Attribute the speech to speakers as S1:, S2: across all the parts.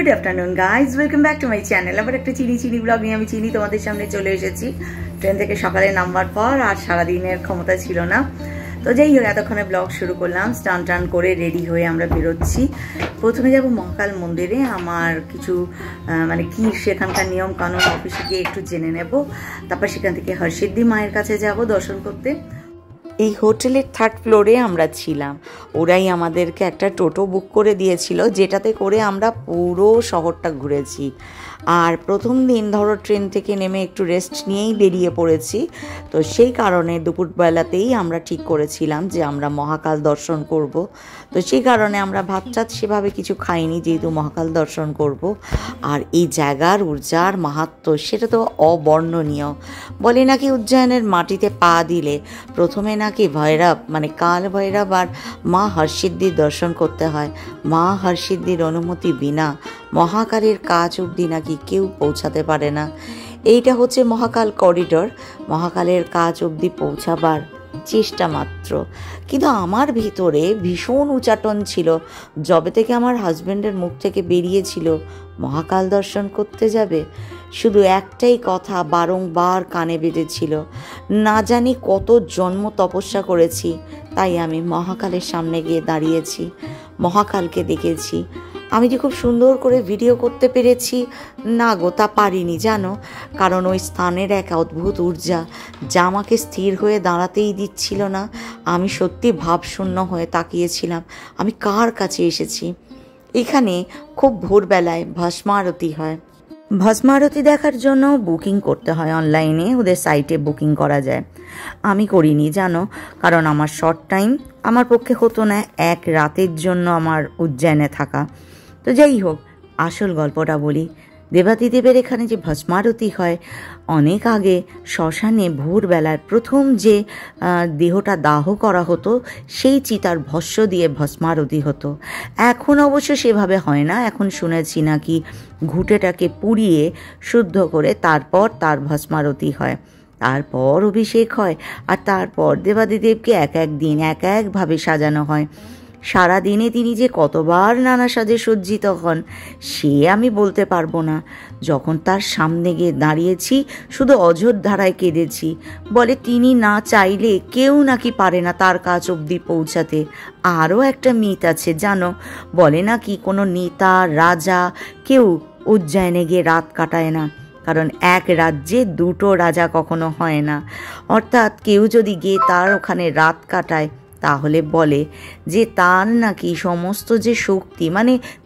S1: Good afternoon guys, welcome back to my channel. আবার একটা চিনি ব্লগ নিয়ে আমি চিনি তোমাদের সামনে চলে এসেছি। ট্রেন থেকে সকালে নামবার পর আর সারাদিনের ক্ষমতা ছিল না, তো যাই হোক এতক্ষণে ব্লগ শুরু করলাম। স্নান টান করে রেডি হয়ে আমরা বেরোচ্ছি। প্রথমে যাব মহাকাল মন্দিরে। আমার কিছু কি সেখানকার নিয়ম কানুন অফিসে গিয়ে একটু জেনে নেব। তারপর সেখান থেকে হরসিদ্ধি মায়ের কাছে যাব দর্শন করতে। এই হোটেলের 3rd ফ্লোরে আমরা ছিলাম। ওরাই আমাদেরকে একটা টোটো বুক করে দিয়েছিল, যেটাতে করে আমরা পুরো শহরটা ঘুরেছি। আর প্রথম দিন ধরো ট্রেন থেকে নেমে একটু রেস্ট নিয়েই বেরিয়ে পড়েছি, তো সেই কারণে দুপুরবেলাতেই আমরা ঠিক করেছিলাম যে আমরা মহাকাল দর্শন করব। তো সেই কারণে আমরা ভাত টাত সেভাবে কিছু খাইনি, যেহেতু মহাকাল দর্শন করব। আর এই জায়গার ঊর্জার মাহাত্ম্য সেটা তো অবর্ণনীয়। বলে নাকি উজ্জয়নের মাটিতে পা দিলে প্রথমে নাকি ভৈরব কাল ভৈরব আর মা হরসিদ্ধির দর্শন করতে হয়। মা হরসিদ্ধির অনুমতি বিনা মহাকালের কাজ অবধি নাকি কেউ পৌঁছাতে পারে না। এইটা হচ্ছে মহাকাল করিডোর, মহাকালের কাজ অবধি পৌঁছাবার চেষ্টা মাত্র। কিন্তু আমার ভিতরে ভীষণ উচাটন ছিল, যবে থেকে আমার হাজব্যান্ডের মুখ থেকে বেরিয়েছিল মহাকাল দর্শন করতে যাবে, শুধু একটাই কথা বারংবার কানে বেজেছিল, না জানি কত জন্ম তপস্যা করেছি তাই আমি মহাকালের সামনে গিয়ে দাঁড়িয়েছি, মহাকালকে দেখেছি। আমি যে খুব সুন্দর করে ভিডিও করতে পেরেছি না গো, তা পারিনি জানো, কারণ ওই স্থানের এক অদ্ভুত ঊর্জা যা আমাকে স্থির হয়ে দাঁড়াতেই দিচ্ছিল না। আমি সত্যি ভাবশূন্য হয়ে তাকিয়েছিলাম, আমি কার কাছে এসেছি। এখানে খুব ভোরবেলায় ভস্মারতি হয়। ভস্মারতি দেখার জন্য বুকিং করতে হয় অনলাইনে, ওদের সাইটে বুকিং করা যায়। আমি করিনি জানো, কারণ আমার শর্ট টাইম, আমার পক্ষে হতো না এক রাতের জন্য আমার উজ্জয়নে থাকা। তো যাই হোক, আসল গল্পটা বলি। দেবাদিদেবের এখানে যে ভস্মারতি হয়, অনেক আগে শ্মশানে ভোরবেলায় প্রথম যে দেহটা দাহ করা হতো সেই চিতার ভস্য দিয়ে ভস্মারতি হতো। এখন অবশ্য সেভাবে হয় না, এখন শুনেছি নাকি ঘুঁটেটাকে পুড়িয়ে শুদ্ধ করে তারপর তার ভস্মারতি হয়, তারপর অভিষেক হয়, আর তারপর দেবাদিদেবকে এক এক দিন এক একভাবে সাজানো হয়। সারাদিনে তিনি যে কতবার নানা সাজে সজ্জিত হন সে আমি বলতে পারবো না। যখন তার সামনে গিয়ে দাঁড়িয়েছি শুধু অঝোর ধারায় কেঁদেছি। বলে তিনি না চাইলে কেউ নাকি পারে না তার কাছ অবধি পৌঁছাতে। আরও একটা মিথ আছে জানো, বলে নাকি কোনো নেতা রাজা কেউ উজ্জয়নে গিয়ে রাত কাটায় না, কারণ এক রাজ্যে দুটো রাজা কখনো হয় না। অর্থাৎ কেউ যদি গিয়ে তার ওখানে রাত কাটায় তাহলে বলে যে তার নাকি সমস্ত যে শক্তি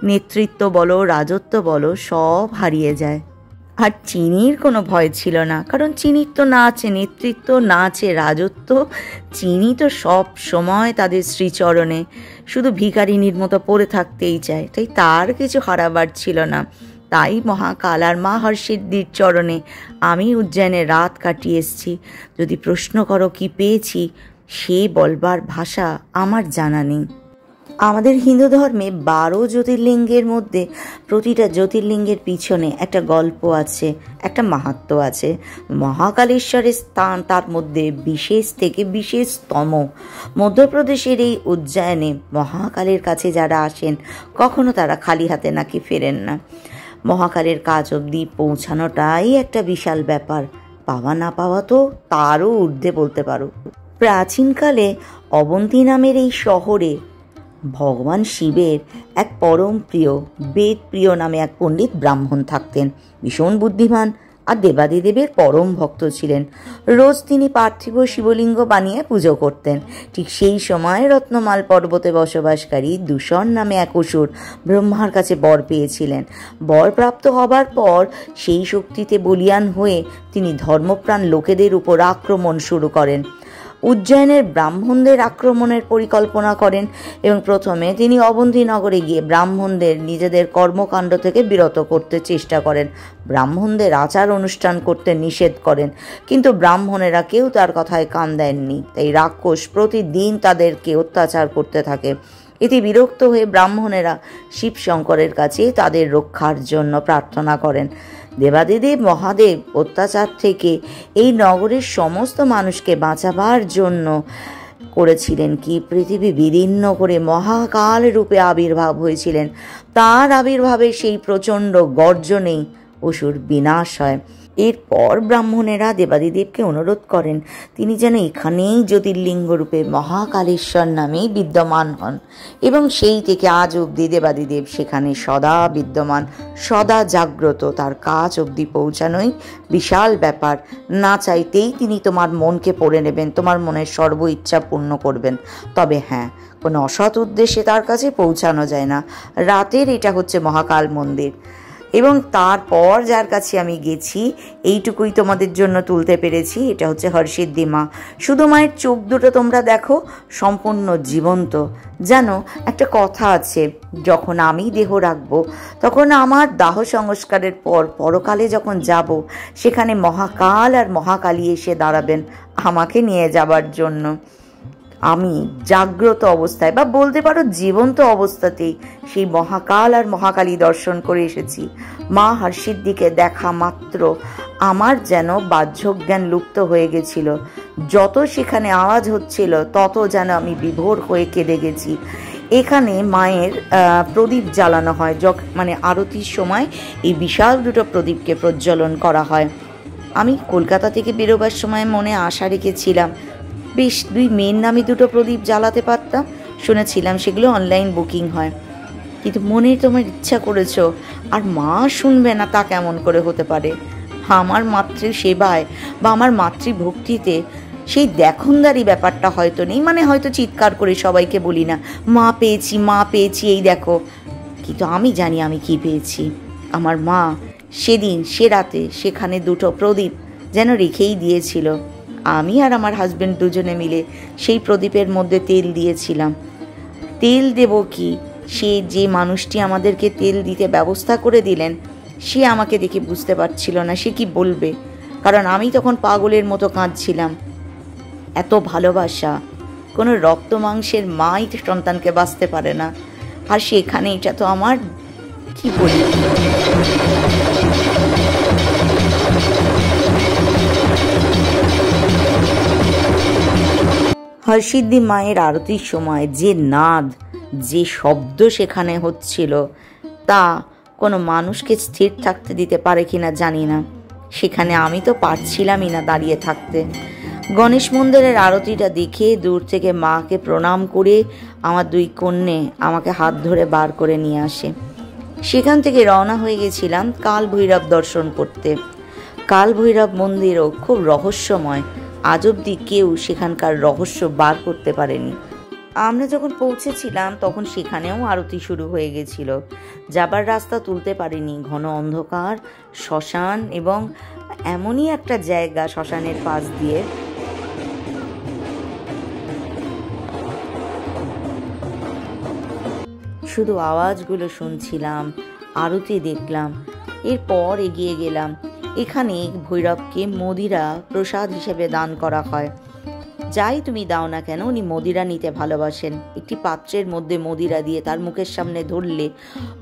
S1: নেতৃত্ব বলো রাজত্ব বলো সব হারিয়ে যায়। আর চিনির কোনো ভয় ছিল না, কারণ চিনির তো না আছে নেতৃত্ব না আছে রাজত্ব, চিনি তো সব সময় তাদের শ্রীচরণে শুধু ভিখারিনীর মতো পড়ে থাকতেই চায়, তাই তার কিছু হারাবার ছিল না। তাই মহাকাল আর মা হরসিদ্ধির চরণে আমি উজ্জয়নে রাত কাটিয়ে এসেছি। যদি প্রশ্ন করো কি পেয়েছি, সে বলবার ভাষা আমার জানা নেই। আমাদের হিন্দু ধর্মে 12 জ্যোতির্লিঙ্গের মধ্যে প্রতিটা জ্যোতির্লিঙ্গের পিছনে একটা গল্প আছে, একটা মাহাত্ম্য আছে। মহাকালেশ্বরের স্থান তার মধ্যে বিশেষ থেকে বিশেষতম। মধ্যপ্রদেশের এই উজ্জয়নে মহাকালের কাছে যারা আসেন কখনো তারা খালি হাতে নাকি ফেরেন না। মহাকালের কাজ অবধি পৌঁছানোটাই একটা বিশাল ব্যাপার, পাওয়া না পাওয়া তো তারও ঊর্ধ্বে বলতে পারো। প্রাচীনকালে অবন্তী নামের এই শহরে ভগবান শিবের এক পরম প্রিয় বেদ প্রিয় নামে এক পণ্ডিত ব্রাহ্মণ থাকতেন। ভীষণ বুদ্ধিমান আর দেবাদিদেবের পরম ভক্ত ছিলেন। রোজ তিনি পার্থিব শিবলিঙ্গ বানিয়ে পুজো করতেন। ঠিক সেই সময় রত্নমাল পর্বতে বসবাসকারী দূষণ নামে এক অসুর ব্রহ্মার কাছে বর পেয়েছিলেন। বর প্রাপ্ত হবার পর সেই শক্তিতে বলীয়ান হয়ে তিনি ধর্মপ্রাণ লোকেদের উপর আক্রমণ শুরু করেন। উজ্জয়নের ব্রাহ্মণদের আক্রমণের পরিকল্পনা করেন এবং প্রথমে তিনি অবন্তী নগরে গিয়ে ব্রাহ্মণদের নিজেদের কর্মকাণ্ড থেকে বিরত করতে চেষ্টা করেন, ব্রাহ্মণদের আচার অনুষ্ঠান করতে নিষেধ করেন। কিন্তু ব্রাহ্মণেরা কেউ তার কথায় কান দেননি, তাই রাক্ষস প্রতিদিন তাদেরকে অত্যাচার করতে থাকে। এতে বিরক্ত হয়ে ব্রাহ্মণেরা শিব শঙ্করের কাছে তাদের রক্ষার জন্য প্রার্থনা করেন। দেবাদিদেব মহাদেব অত্যাচার থেকে এই নগরের সমস্ত মানুষকে বাঁচাবার জন্য করেছিলেন কি, পৃথিবী বিদীর্ণ করে মহাকাল রূপে আবির্ভাব হয়েছিলেন। তার আবির্ভাবে সেই প্রচণ্ড গর্জনেই অসুর বিনাশ হয়। এরপর ব্রাহ্মণেরা দেবাদিদেবকে অনুরোধ করেন তিনি যেন এখানেই জ্যোতির্লিঙ্গ রূপে মহাকালেশ্বর নামেই বিদ্যমান হন, এবং সেই থেকে আজ অবধি দেবাদিদেব সেখানে সদা বিদ্যমান, সদা জাগ্রত। তার কাজ অবধি পৌঁছানোই বিশাল ব্যাপার। না চাইতেই তিনি তোমার মনকে পড়ে নেবেন, তোমার মনের সর্ব ইচ্ছা পূর্ণ করবেন। তবে হ্যাঁ, কোনো অসৎ উদ্দেশ্যে তার কাছে পৌঁছানো যায় না। রাতের এটা হচ্ছে মহাকাল মন্দির। এবং তারপর যার কাছে আমি গেছি, এইটুকুই তোমাদের জন্য তুলতে পেরেছি। এটা হচ্ছে হরসিদ্ধি মা। শুধু মায়ের চোখ দুটো তোমরা দেখো, সম্পূর্ণ জীবন্ত। জানো, একটা কথা আছে, যখন আমি দেহ রাখবো তখন আমার দাহ সংস্কারের পর পরকালে যখন যাব, সেখানে মহাকাল আর মহাকালী এসে দাঁড়াবেন আমাকে নিয়ে যাবার জন্য। আমি জাগ্রত অবস্থায়, বা বলতে পারো জীবন্ত অবস্থাতেই, সেই মহাকাল আর মহাকালী দর্শন করে এসেছি। মা হরসিদ্ধিকে দেখা মাত্র আমার যেন বাহ্যজ্ঞান লুপ্ত হয়ে গেছিল। যত সেখানে আওয়াজ হচ্ছিল তত যেন আমি বিভোর হয়ে কেঁদে গেছি। এখানে মায়ের প্রদীপ জ্বালানো হয়, মানে আরতির সময় এই বিশাল দুটো প্রদীপকে প্রজ্বলন করা হয়। আমি কলকাতা থেকে বেরোবার সময় মনে আশা রেখেছিলাম বেশ 2 মেয়ের নামে 2টো প্রদীপ জ্বালাতে পারতাম। শুনেছিলাম সেগুলো অনলাইন বুকিং হয়, কিন্তু মনে তোমার ইচ্ছা করেছো আর মা শুনবে না, তা কেমন করে হতে পারে? আমার মাতৃসেবায় বা আমার মাতৃভক্তিতে সেই দেখনদারি ব্যাপারটা হয়তো নেই। মানে হয়তো চিৎকার করে সবাইকে বলি না মা পেয়েছি, মা পেয়েছি, এই দেখো। কিন্তু আমি জানি আমি কি পেয়েছি। আমার মা সেদিন সে রাতে সেখানে 2টো প্রদীপ যেন রেখেই দিয়েছিল। আমি আর আমার হাজব্যান্ড দুজনে মিলে সেই প্রদীপের মধ্যে তেল দিয়েছিলাম। তেল দেব কি, সে যে মানুষটি আমাদেরকে তেল দিতে ব্যবস্থা করে দিলেন, সে আমাকে দেখে বুঝতে পারছিল না সে কি বলবে, কারণ আমি তখন পাগলের মতো কাঁদছিলাম। এত ভালোবাসা কোনো রক্ত মাংসের মাই সন্তানকে বাঁচতে পারে না, আর সেখানে এটা তো আমার কি বলি। হরসিদ্ধি মায়ের আরতির সময় যে নাদ, যে শব্দ সেখানে হচ্ছিল, তা কোনো মানুষকে স্থির থাকতে দিতে পারে কিনা জানি না। সেখানে আমি তো পারছিলামই না দাঁড়িয়ে থাকতে। গণেশ মন্দিরের আরতিটা দেখে দূর থেকে মাকে প্রণাম করে আমার 2 কন্যে আমাকে হাত ধরে বার করে নিয়ে আসে। সেখান থেকে রওনা হয়ে গেছিলাম কাল ভৈরব দর্শন করতে। কাল ভৈরব মন্দিরও খুব রহস্যময়। আজ অবধি কেউ সেখানকার রহস্য বার করতে পারেনি। আমরা যখন পৌঁছেছিলাম তখন সেখানেও আরতি শুরু হয়ে গেছিল। যাবার রাস্তা তুলতে পারিনি, ঘন অন্ধকার, শ্মশান, এবং এমনই একটা জায়গা শ্মশানের পাশ দিয়ে শুধু আওয়াজগুলো শুনছিলাম, আরতি দেখলাম। এরপর এগিয়ে গেলাম। এখানে ভৈরবকে মদিরা প্রসাদ হিসেবে দান করা হয়। যাই তুমি দাও না কেন, উনি মদিরা নিতে ভালোবাসেন। একটি পাত্রের মধ্যে মদিরা দিয়ে তার মুখের সামনে ধরলে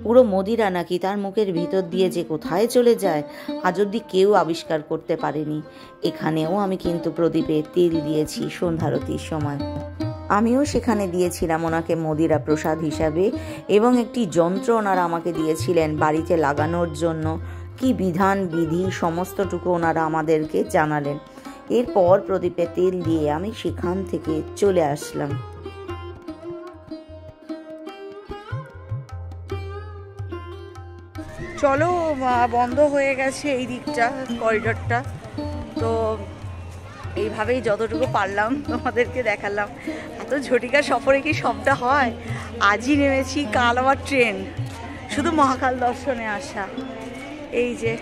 S1: পুরো মদিরা নাকি তার মুখের ভিতর দিয়ে যে কোথায় চলে যায় আজ অবধি কেউ আবিষ্কার করতে পারেনি। এখানেও আমি কিন্তু প্রদীপে তেল দিয়েছি সন্ধ্যারতির সময়। আমিও সেখানে দিয়েছিলাম ওনাকে মদিরা প্রসাদ হিসাবে, এবং একটি যন্ত্র ওনারা আমাকে দিয়েছিলেন বাড়িতে লাগানোর জন্য। কি বিধান বিধি সমস্তটুকু ওনারা আমাদেরকে জানালেন। এরপর প্রদীপে তেল দিয়ে আমি সেখান থেকে চলে আসলাম। চলো, বন্ধ হয়ে গেছে এই দিকটা, করিডোরটা। তো এইভাবেই যতটুকু পারলাম তোমাদেরকে দেখালাম। এত ঝটিকা সফরে কি সবটা হয়? আজই নেমেছি, কাল আবার ট্রেন, শুধু মহাকাল দর্শনে আসা। এই যে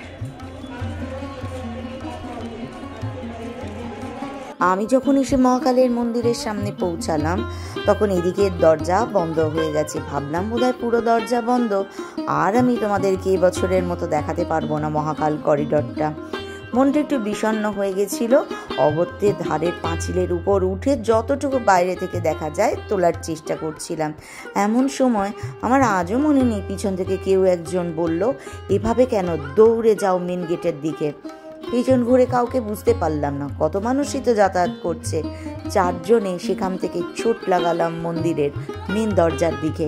S1: আমি যখন এসে মহাকালের মন্দিরের সামনে পৌঁছালাম তখন এদিকের দরজা বন্ধ হয়ে গেছে। ভাবলাম বোধহয় পুরো দরজা বন্ধ, আর আমি তোমাদেরকে এবছরের মতো দেখাতে পারবো না মহাকাল করিডোরটা। মনটা একটু বিষণ্ণ হয়ে গেছিল। অগত্যের ধারের পাঁচিলের উপর উঠে যতটুকু বাইরে থেকে দেখা যায় তোলার চেষ্টা করছিলাম। এমন সময় আমার আজও মনে নেই পিছন থেকে কেউ একজন বলল, এভাবে কেন, দৌড়ে যাও মেন গেটের দিকে। পেছন ঘুরে কাউকে বুঝতে পারলাম না, কত মানুষই তো যাতায়াত করছে। 4 জনে সেখান থেকে ছুট লাগালাম মন্দিরের মেন দরজার দিকে।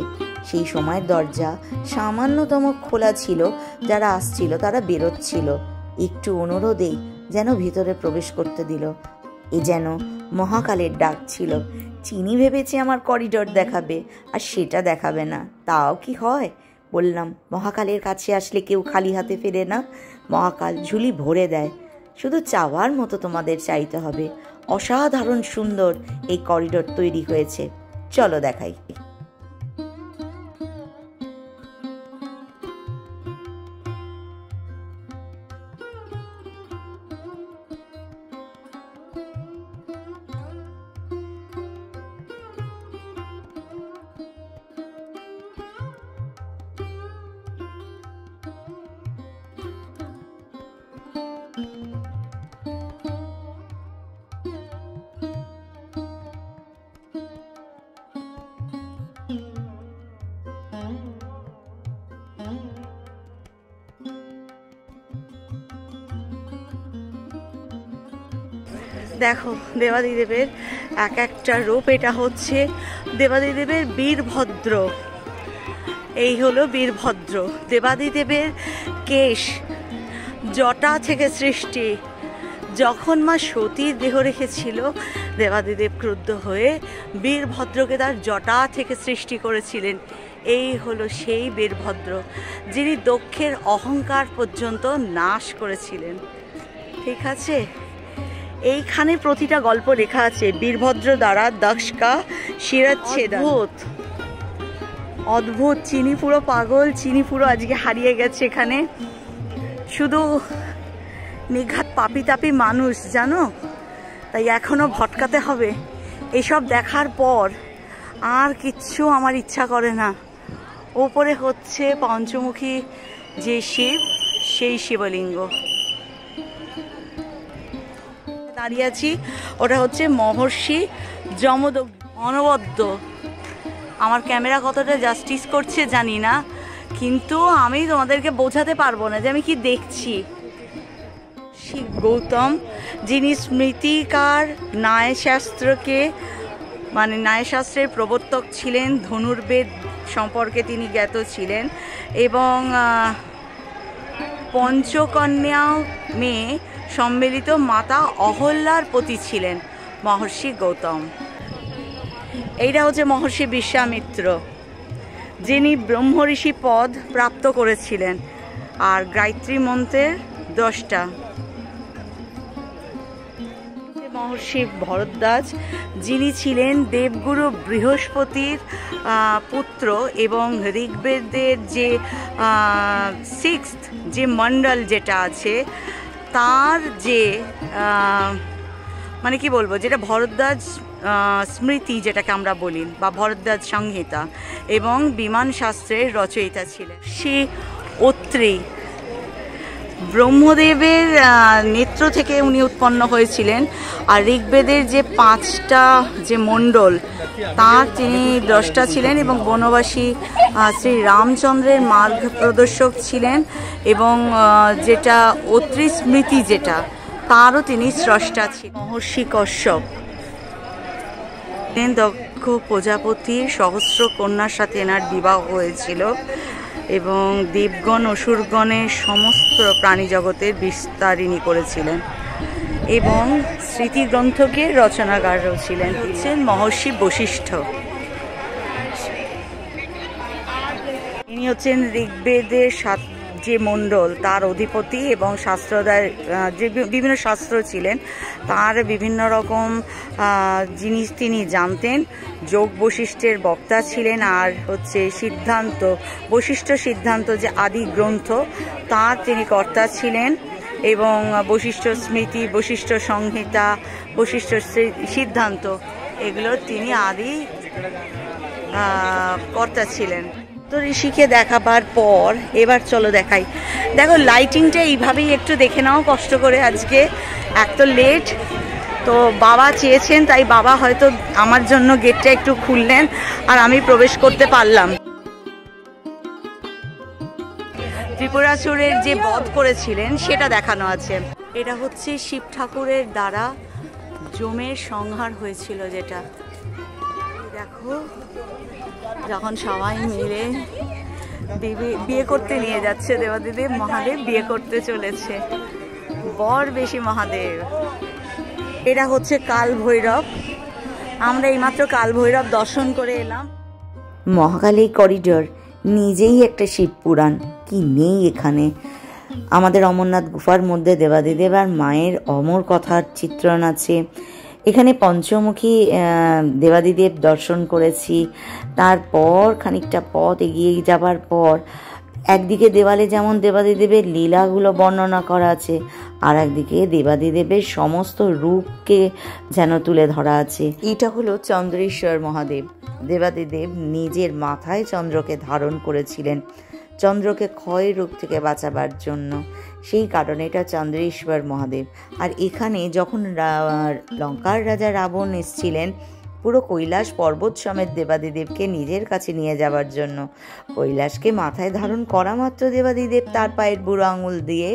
S1: সেই সময় দরজা সামান্যতম খোলা ছিল, যারা আসছিল তারা বেরোচ্ছিল। একটু অনুরোধেই যেন ভিতরে প্রবেশ করতে দিল। এ যেন মহাকালের ডাক ছিল। চিনি ভেবেছে আমার করিডোর দেখাবে, আর সেটা দেখাবে না। তাও কি হয়? বললাম, মহাকালের কাছে আসলে কেউ খালি হাতে ফেরে না, মহাকাল ঝুলি ভরে দেয়। শুধু চাওয়ার মতো তোমাদের চাইতে হবে। অসাধারণ সুন্দর এই করিডোর তৈরি হয়েছে, চলো দেখাই। দেখো দেবাদিদেবের এক একটা রূপ। এটা হচ্ছে দেবাদিদেবের বীরভদ্র। এই হলো বীরভদ্র। দেবাদিদেবের কেশ জটা থেকে সৃষ্টি। যখন মা সতীর দেহ রেখেছিল, দেবাদিদেব ক্রুদ্ধ হয়ে বীরভদ্রকে তার জটা থেকে সৃষ্টি করেছিলেন। এই হলো সেই বীরভদ্র, যিনি দক্ষের অহংকার পর্যন্ত নাশ করেছিলেন। ঠিক আছে, এইখানে প্রতিটা গল্প লেখা আছে। বীরভদ্র দ্বারা দক্ষকা শিরচ্ছেদন। অদ্ভুত। চিনি পুরো পাগল, চিনি পুরো আজকে হারিয়ে গেছে এখানে। শুধু নিঘাত পাপি তাপি মানুষ, জানো, তাই এখনো ভটকাতে হবে। এসব দেখার পর আর কিচ্ছু আমার ইচ্ছা করে না। ওপরে হচ্ছে পঞ্চমুখী যে শিব, সেই শিবলিঙ্গ দাঁড়িয়ে আছি। ওটা হচ্ছে মহর্ষি যমদগ্নি। অনবদ্য। আমার ক্যামেরা কতটা জাস্টিস করছে জানি না, কিন্তু আমি তোমাদেরকে বোঝাতে পারবো না যে আমি কি দেখছি। শিব গৌতম, যিনি স্মৃতিকার ন্যায়শাস্ত্রকে মানে ন্যায়শাস্ত্রের প্রবর্তক ছিলেন, ধনুর্বেদ সম্পর্কে তিনি জ্ঞাত ছিলেন, এবং পঞ্চকন্যা মেয়ে সম্মিলিত মাতা অহল্যার পতি ছিলেন মহর্ষি গৌতম। এইটা হচ্ছে মহর্ষি বিশ্বামিত্র, যিনি ব্রহ্মঋষি পদ প্রাপ্ত করেছিলেন আর গায়ত্রী মন্ত্রের দ্রষ্টা। মহর্ষি ভরদ্বাজ, যিনি ছিলেন দেবগুরু বৃহস্পতির পুত্র, এবং ঋগ্বেদের যে 6th যে মণ্ডল যেটা আছে, তার যে মানে কি বলবো, যেটা ভরদ্বাজ স্মৃতি যেটাকে আমরা বলি, বা ভরদ্বাজ সংহিতা, এবং বিমান শাস্ত্রের রচয়িতা ছিলেন সে অত্রি। ব্রহ্মদেবের নেত্র থেকে উনি উৎপন্ন হয়েছিলেন, আর ঋগ্বেদের যে 5টা যে মণ্ডল তার তিনি দ্রষ্টা ছিলেন, এবং বনবাসী শ্রী রামচন্দ্রের মার্গ প্রদর্শক ছিলেন, এবং যেটা অত্রি স্মৃতি যেটা তারও তিনি স্রষ্টা ছিলেন। মহর্ষি কশ্যপ দক্ষ প্রজাপতির সহস্র কন্যার সাথে এনার বিবাহ হয়েছিল, এবং দেবগণ অসুরগণের সমস্ত প্রাণী জগতের বিস্তারিণী করেছিলেন, এবং স্মৃতিগ্রন্থকে রচনাকারও ছিলেন। হচ্ছেন মহর্ষি বশিষ্ঠ। ইনি হচ্ছেন ঋগ্বেদের যে মণ্ডল তার অধিপতি, এবং শাস্ত্রদায় যে বিভিন্ন শাস্ত্র ছিলেন তার বিভিন্ন রকম জিনিস তিনি জানতেন। যোগ বশিষ্ঠের বক্তা ছিলেন, আর হচ্ছে সিদ্ধান্ত বশিষ্ঠ সিদ্ধান্ত যে আদি গ্রন্থ তার তিনি কর্তা ছিলেন, এবং বশিষ্ঠ স্মৃতি, বশিষ্ঠ সংহিতা, বশিষ্ঠ সিদ্ধান্ত এগুলোর তিনি আদি কর্তা ছিলেন। তো ঋষিকে দেখাবার পর এবার চলো দেখাই। দেখো লাইটিংটা এইভাবেই একটু দেখে নাও কষ্ট করে। আজকে এক তো লেট, তো বাবা চেয়েছেন তাই বাবা হয়তো আমার জন্য গেটটা একটু খুললেন আর আমি প্রবেশ করতে পারলাম। ত্রিপুরাসুরের যে বধ করেছিলেন সেটা দেখানো আছে। এটা হচ্ছে শিব ঠাকুরের দ্বারা যমের সংহার হয়েছিল, যেটা দেখো যখন সবাই মিলে বিয়ে করতে নিয়ে যাচ্ছে, দেবাদিদেব মহাদেব বিয়ে করতে চলেছে, বর বেশি মহাদেব। এটা হচ্ছে কাল ভৈরব, আমরা এইমাত্র কাল ভৈরব দর্শন করে এলাম। মহাকালী করিডোর নিজেই একটা শিব পুরাণ, কি নেই এখানে। আমাদের অমরনাথ গুফার মধ্যে দেবাদিদেব আর মায়ের অমর কথার চিত্রণ আছে। এখানে পঞ্চমুখী দেবাদিদেব দর্শন করেছি। তারপর খানিকটা পথ এগিয়ে যাবার পর একদিকে দেওয়ালে যেমন দেবাদিদেবের লীলাগুলো বর্ণনা করা আছে, আর একদিকে দেবাদিদেবের সমস্ত রূপকে যেন তুলে ধরা আছে। এটা হলো চন্দ্রেশ্বর মহাদেব। দেবাদিদেব নিজের মাথায় চন্দ্রকে ধারণ করেছিলেন চন্দ্রকে ক্ষয় রূপ থেকে বাঁচাবার জন্য, সেই কারণে এটা চন্দ্রেশ্বর মহাদেব। আর এখানে যখন লঙ্কার রাজা রাবণ এসেছিলেন পুরো কৈলাস পর্বত সমেত দেবাদিদেবকে নিজের কাছে নিয়ে যাওয়ার জন্য, কৈলাসকে মাথায় ধারণ করা মাত্র দেবাদিদেব তার পায়ের বুড়ো আঙুল দিয়ে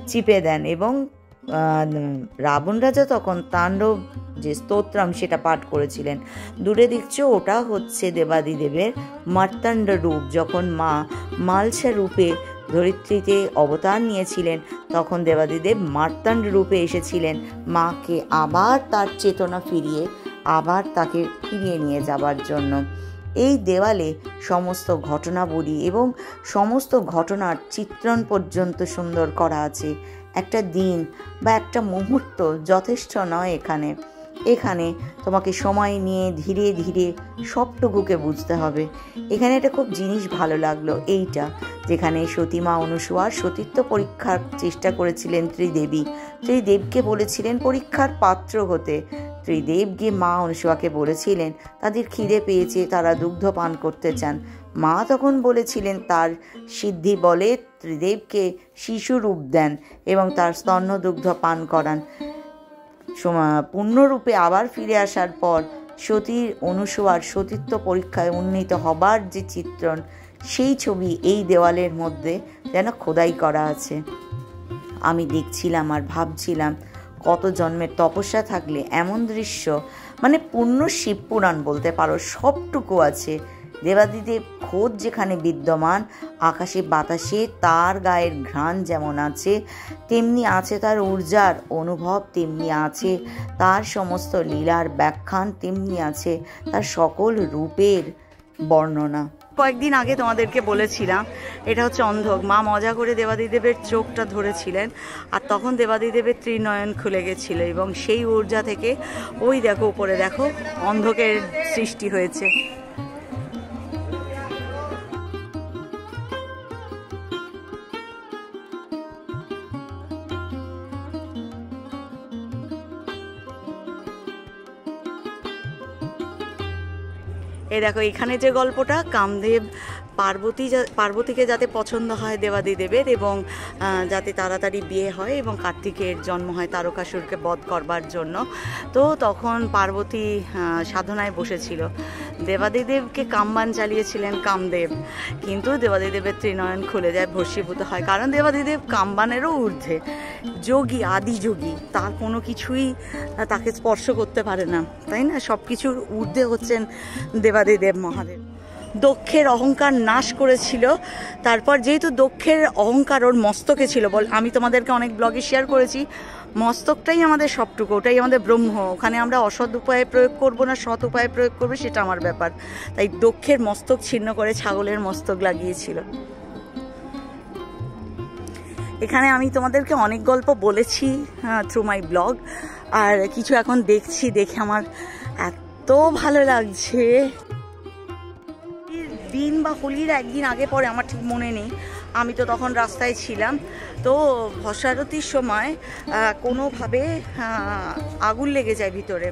S1: চিপে দেন এবং রাবণ রাজা তখন তাণ্ডব যে স্তোত্রম সেটা পাঠ করেছিলেন। দূরে দেখছো ওটা হচ্ছে দেবাদিদেবের মার্তাণ্ড রূপ। যখন মা মালসা রূপে ধরিত্রীতে অবতার নিয়েছিলেন তখন দেবাদিদেব মার্তাণ্ড রূপে এসেছিলেন মাকে আবার তার চেতনা ফিরিয়ে আবার তাকে ফিরিয়ে নিয়ে যাবার জন্য। এই দেওয়ালে সমস্ত ঘটনাবলী এবং সমস্ত ঘটনার চিত্রণ পর্যন্ত সুন্দর করা আছে। একটা দিন বা একটা মুহূর্ত যথেষ্ট নয় এখানে তোমাকে সময় নিয়ে ধীরে ধীরে সবটুকুকে বুঝতে হবে। এখানে একটা খুব জিনিস ভালো লাগলো, এইটা যেখানে সতীমা অনুসূয়ার সতীত্ব পরীক্ষার চেষ্টা করেছিলেন ত্রিদেবকে বলেছিলেন পরীক্ষার পাত্র হতে। ত্রিদেব গিয়ে মা অনুসূয়াকে বলেছিলেন তাদের খিদে পেয়েছে, তারা দুগ্ধ পান করতে চান। মা তখন বলেছিলেন তার সিদ্ধি বলে ত্রিদেবকে শিশুরূপ দেন এবং তার স্তন্য দুগ্ধ পান করান। পূর্ণরূপে আবার ফিরে আসার পর সতীর অনুসূয়ার সতীত্ব পরীক্ষায় উন্নীত হবার যে চিত্রণ, সেই ছবি এই দেওয়ালের মধ্যে যেন খোদাই করা আছে। আমি দেখছিলাম আর ভাবছিলাম কত জন্মের তপস্যা থাকলে এমন দৃশ্য, মানে পূর্ণ শিব পুরাণ বলতে পারো, সবটুকু আছে। দেবাদিদেব খোদ যেখানে বিদ্যমান, আকাশে বাতাসে তার গায়ের ঘ্রাণ যেমন আছে তেমনি আছে তার ঊর্জার অনুভব, তেমনি আছে তার সমস্ত লীলার ব্যাখ্যান, তেমনি আছে তার সকল রূপের বর্ণনা। কয়েকদিন আগে তোমাদেরকে বলেছিলাম এটা হচ্ছে অন্ধক। মা মজা করে দেবাদিদেবের চোখটা ধরেছিলেন আর তখন দেবাদিদেবের ত্রিনয়ন খুলে গেছিল এবং সেই ঊর্জা থেকে ওই দেখো উপরে দেখো অন্ধকের সৃষ্টি হয়েছে। এই দেখো এখানে যে গল্পটা, কামদেব পার্বতীকে যাতে পছন্দ হয় দেবাদিদেবের এবং যাতে তাড়াতাড়ি বিয়ে হয় এবং কার্তিকের জন্ম হয় তারকাসুরকে বধ করবার জন্য, তো তখন পার্বতী সাধনায় বসেছিল। দেবাদিদেবকে কামবান চালিয়েছিলেন কামদেব, কিন্তু দেবাদিদেবের ত্রিনয়ন খুলে যায়, ভস্মীভূত হয়। কারণ দেবাদিদেব কামবানেরও ঊর্ধ্বে, যোগী, আদি যোগী, তার কোনো কিছুই তাকে স্পর্শ করতে পারে না, তাই না? সব কিছুর ঊর্ধ্বে হচ্ছেন দেবাদিদেব মহাদেব। দক্ষের অহংকার নাশ করেছিল। তারপর যেহেতু দক্ষের অহংকার ওর মস্তকে ছিল, আমি তোমাদেরকে অনেক ব্লগে শেয়ার করেছি, মস্তকটাই আমাদের সবটুকু, ওটাই আমাদের ব্রহ্ম। ওখানে আমরা অসৎ উপায়ে প্রয়োগ করব না সৎ উপায়ে প্রয়োগ করবো সেটা আমার ব্যাপার। তাই দক্ষের মস্তক ছিন্ন করে ছাগলের মস্তক লাগিয়েছিল। এখানে আমি তোমাদেরকে অনেক গল্প বলেছি থ্রু মাই ব্লগ, আর কিছু এখন দেখে আমার এত ভালো লাগছে। দিন বা হোলির একদিন আগে পরে আমার ঠিক মনে নেই, আমি তো তখন রাস্তায় ছিলাম। তো ভস্মারতির সময় কোনোভাবে আগুন লেগে যায় ভিতরে।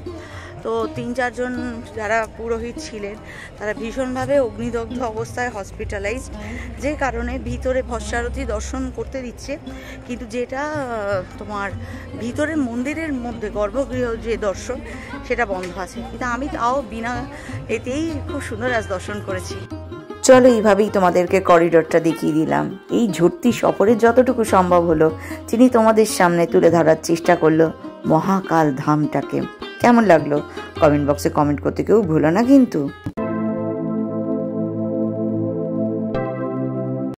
S1: তো 3-4 জন যারা পুরোহিত ছিলেন তারা ভীষণভাবে অগ্নিদগ্ধ অবস্থায় হসপিটালাইজড, যে কারণে ভিতরে ভস্মারতি দর্শন করতে দিচ্ছে, কিন্তু যেটা তোমার ভিতরের মন্দিরের মধ্যে গর্ভগৃহ যে দর্শন সেটা বন্ধ আছে। কিন্তু আমি তাও বিনা এতেই খুব সুন্দর রাজ দর্শন করেছি। চলো এইভাবেই তোমাদেরকে করিডোরটা দেখিয়ে দিলাম। এই ঝর্তি সফরের যতটুকু সম্ভব হলো চিনি তোমাদের সামনে তুলে ধরার চেষ্টা করলো মহাকাল ধামটাকে। কেমন লাগলো কমেন্ট বক্সে কমেন্ট করতে কেউ ভুলো না কিন্তু।